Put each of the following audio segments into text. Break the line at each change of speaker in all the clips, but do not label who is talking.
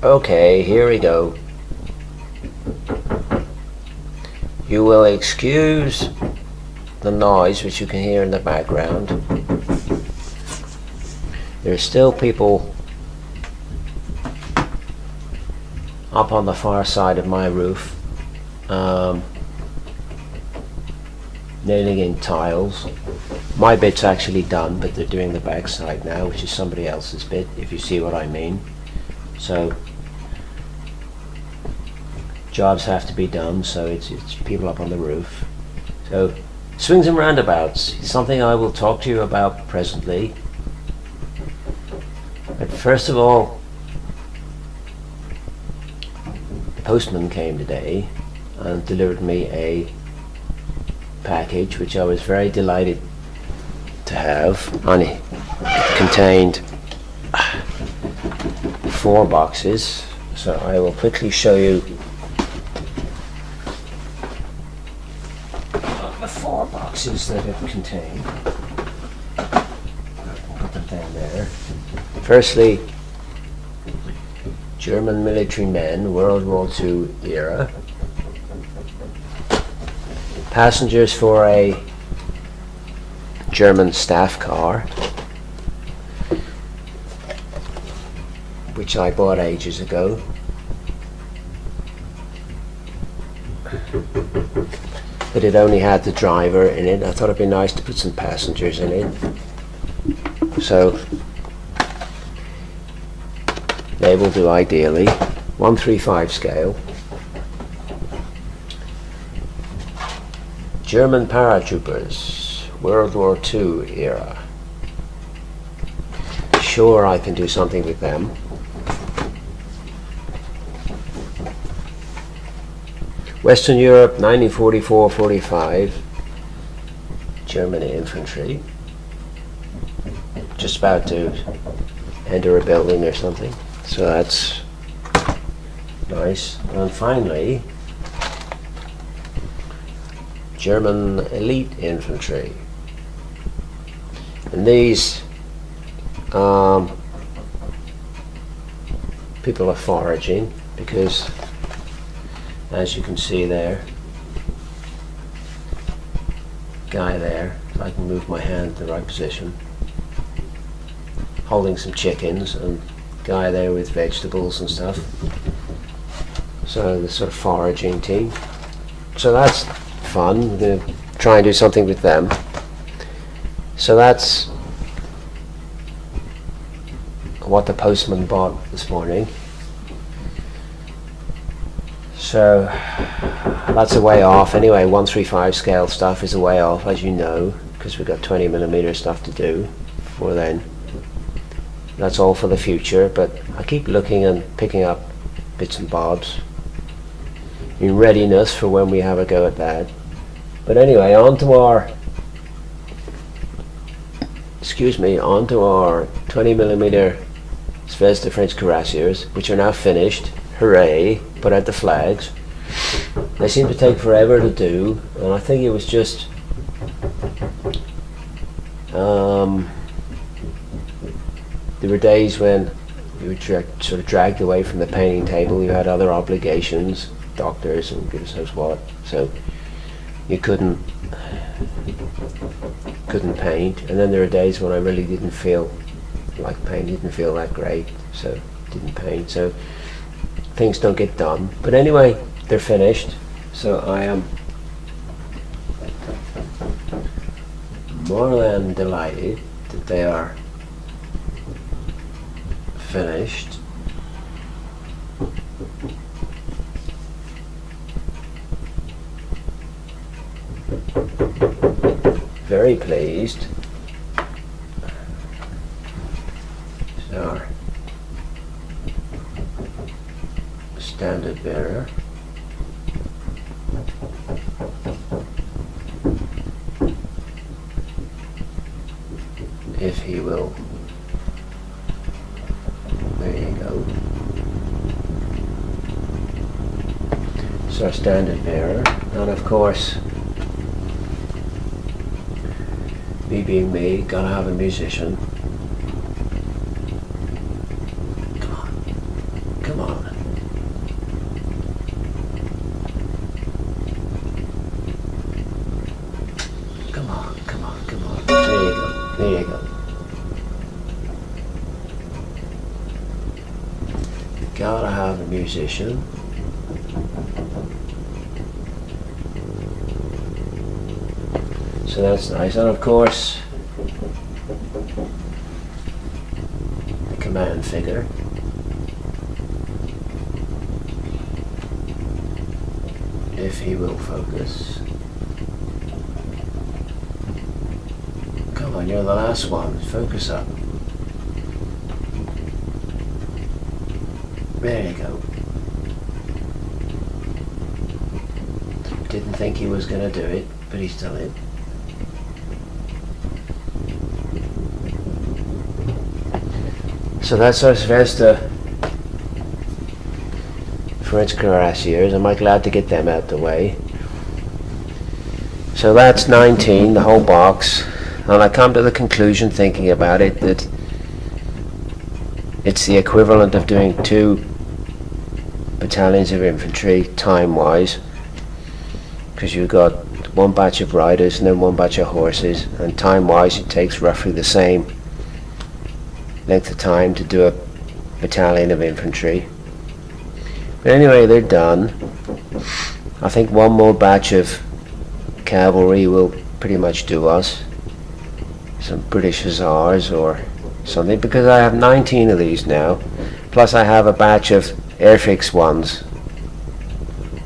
Okay, here we go. You will excuse the noise which you can hear in the background. There's still people up on the far side of my roof, nailing in tiles. My bit's actually done, but they're doing the back side now, which is somebody else's bit, if you see what I mean. So jobs have to be done, so it's people up on the roof. So swings and roundabouts is something I will talk to you about presently. But first of all, the postman came today and delivered me a package which I was very delighted to have. And it contained 4 boxes, so I will quickly show you the 4 boxes that it contained. I'll put them down there. Firstly, German military men, World War II era. Passengers for a German staff car, which I bought ages ago. But it only had the driver in it. I thought it'd be nice to put some passengers in it. So they will do ideally. 135 scale. German paratroopers, World War II era. Sure, I can do something with them. Western Europe, 1944-45. German infantry. Just about to enter a building or something. So that's nice. And finally, German elite infantry. And these people are foraging, because as you can see there, guy there, if I can move my hand to the right position, holding some chickens, and guy there with vegetables and stuff. So the sort of foraging team. So that's fun. We're going to try and do something with them. So that's what the postman bought this morning. So that's a way off. Anyway, 135 scale stuff is a way off, as you know, because we've got 20mm stuff to do before then. That's all for the future, but I keep looking and picking up bits and bobs in readiness for when we have a go at that. But anyway, on to our 20mm Zvezda French currassiars, which are now finished. Hooray! Put out the flags. They seem to take forever to do, and I think it was just there were days when you were sort of dragged away from the painting table. You had other obligations, doctors and goodness knows what, so you couldn't paint. And then there were days when I really didn't feel like painting, didn't feel that great, so didn't paint. So things don't get done. But anyway, they're finished, so I am more than delighted that they are finished. Very pleased. So, standard bearer. If he will. There you go. So standard bearer, and of course, me being me, gotta have a musician. Come on, come on. Gotta have a musician. So that's nice, and of course the command figure. If he will focus. Come on, you're the last one. Focus up. There you go. Didn't think he was going to do it, but he's done it. So that's our Zvezda French currassiars. Am I glad to get them out the way? So that's 19, the whole box. And I come to the conclusion, thinking about it, that it's the equivalent of doing 2 battalions of infantry time-wise, because you've got 1 batch of riders and then 1 batch of horses, and time-wise it takes roughly the same length of time to do a battalion of infantry. But anyway, they're done. I think 1 more batch of cavalry will pretty much do us. Some British hussars or something, because I have 19 of these now, plus I have a batch of airfix ones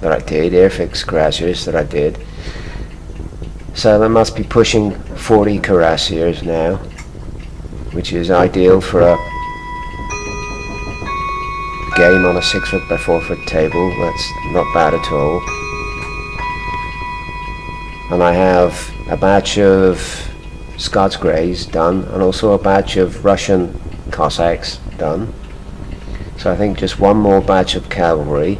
that I did, airfix currassiers that I did. So they must be pushing 40 currassiers now, which is ideal for a game on a 6 foot by 4 foot table. That's not bad at all. And I have a batch of Scots Greys done, and also a batch of Russian Cossacks done. So I think just 1 more batch of cavalry,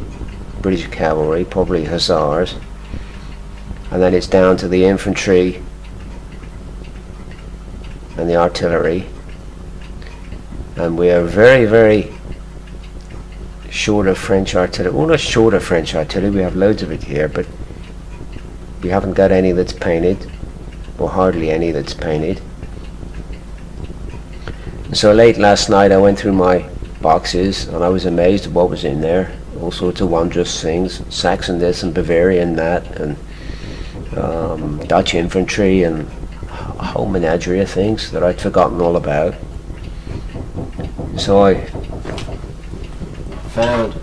British cavalry, probably hussars, and then it's down to the infantry and the artillery. And we are very, very short of French artillery. Well, not short of French artillery, we have loads of it here, but we haven't got any that's painted, or hardly any that's painted. So late last night I went through my boxes and I was amazed at what was in there. All sorts of wondrous things, Saxon this and Bavarian that, and Dutch infantry, and a whole menagerie of things that I'd forgotten all about. So I found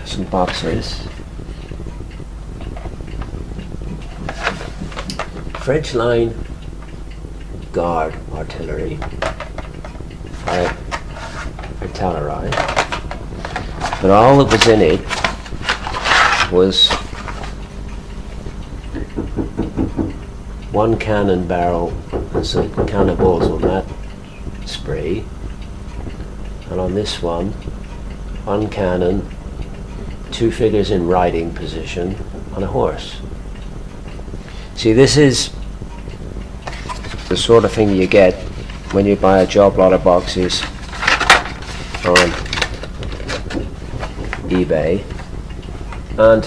some boxes. French line guard artillery, artillery, but all that was in it was 1 cannon barrel and some cannonballs on that spray, and on this one 1 cannon, 2 figures in riding position on a horse. See, this is the sort of thing you get when you buy a job lot of boxes on eBay, and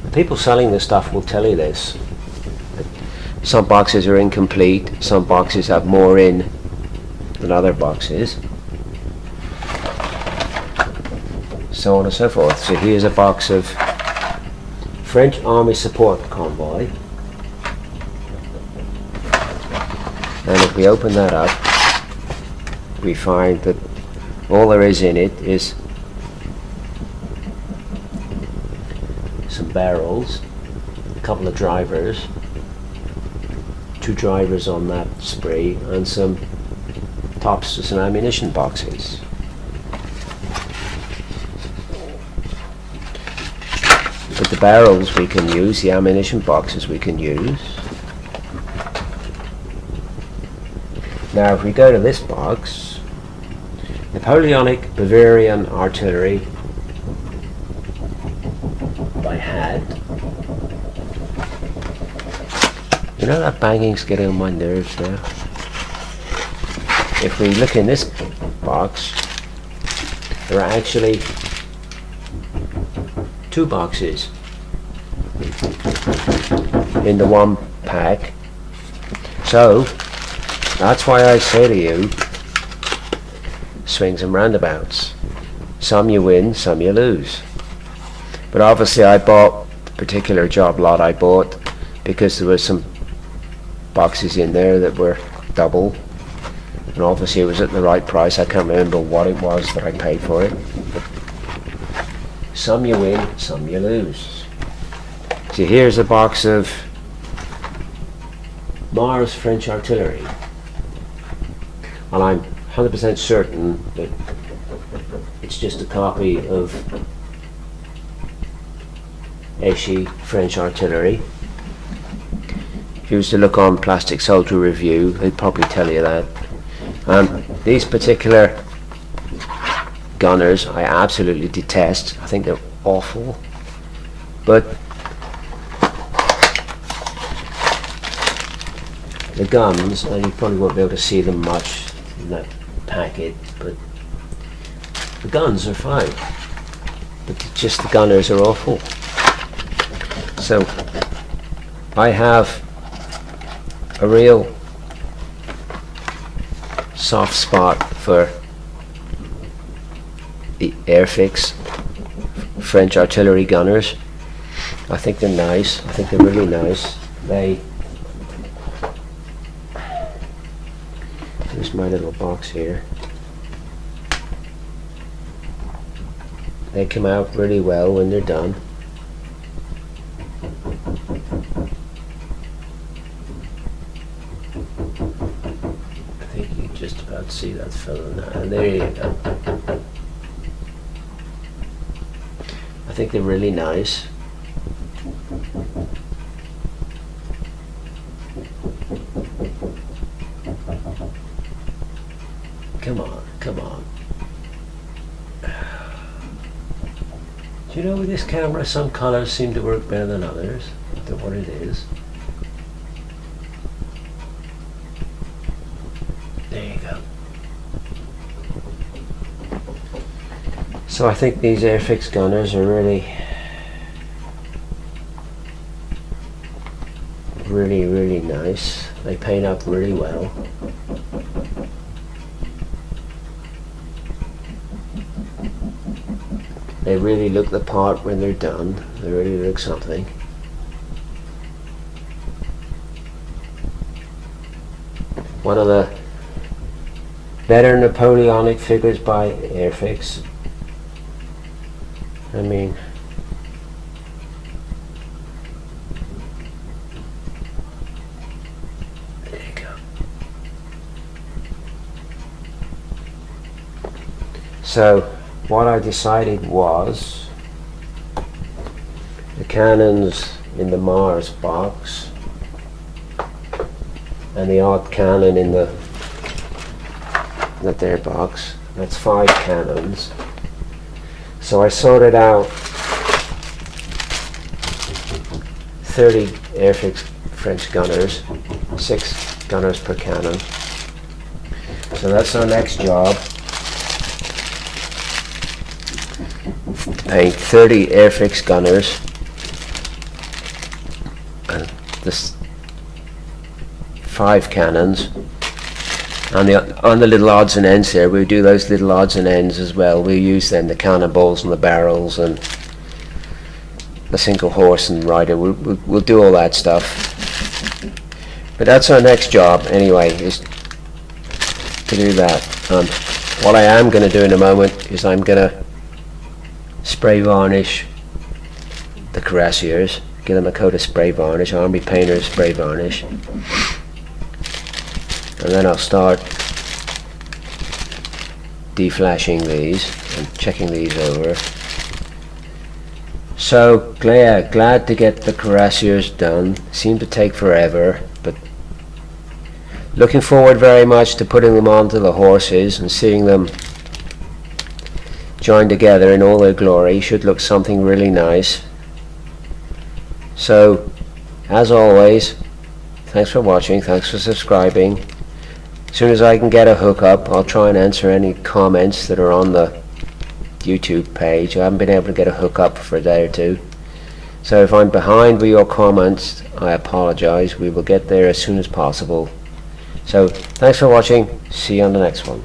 the people selling this stuff will tell you this. Some boxes are incomplete, some boxes have more in than other boxes, so on and so forth. So here's a box of French Army Support Convoy, and if we open that up, we find that all there is in it is some barrels, a couple of drivers, 2 drivers on that spree, and some tops to some ammunition boxes. But the barrels we can use, the ammunition boxes we can use. Now if we go to this box, Napoleonic Bavarian artillery by Had. You know that banging's getting on my nerves now. If we look in this box, there are actually 2 boxes in the 1 pack. So that's why I say to you, swings and roundabouts. Some you win, some you lose. But obviously I bought the particular job lot I bought because there was some boxes in there that were double, and obviously it was at the right price. I can't remember what it was that I paid for it. But some you win, some you lose. So here's a box of Mars French artillery, and I'm 100% certain that it's just a copy of Eschi French artillery. If you was to look on Plastic Soldier Review, they'd probably tell you that. These particular gunners I absolutely detest. I think they're awful. But the guns, and you probably won't be able to see them much in that packet, but the guns are fine. But just the gunners are awful. So I have a real soft spot for the Airfix French artillery gunners. I think they're nice. I think they're really nice. There's my little box here. They come out really well when they're done. I think you can just about see that fellow now. And there you go. I think they're really nice. Come on, come on. Do you know with this camera some colors seem to work better than others? I don't know what it is. There you go. So I think these Airfix gunners are really nice. They paint up really well. They really look the part when they're done. They really look something. One of the better Napoleonic figures by Airfix. I mean, there you go. So what I decided was the cannons in the Mars box and the odd cannon in the their box. That's 5 cannons. So I sorted out 30 Airfix French gunners, 6 gunners per cannon. So that's our next job. Paint 30 Airfix gunners and this 5 cannons, and on the little odds and ends there we do those little odds and ends as well. We use them, the cannonballs and the barrels and the single horse and rider. We'll do all that stuff, but that's our next job anyway, is to do that. What I am going to do in a moment is I'm going to spray varnish the currassiars, give them a coat of spray varnish, Army Painter's spray varnish, and then I'll start deflashing these and checking these over. So glad to get the currassiars done. Seemed to take forever, but looking forward very much to putting them onto the horses and seeing them joined together in all their glory. Should look something really nice. So as always, thanks for watching, thanks for subscribing. As soon as I can get a hookup, I'll try and answer any comments that are on the YouTube page. I haven't been able to get a hookup for a day or two, so if I'm behind with your comments, I apologize. We will get there as soon as possible. So thanks for watching, see you on the next one.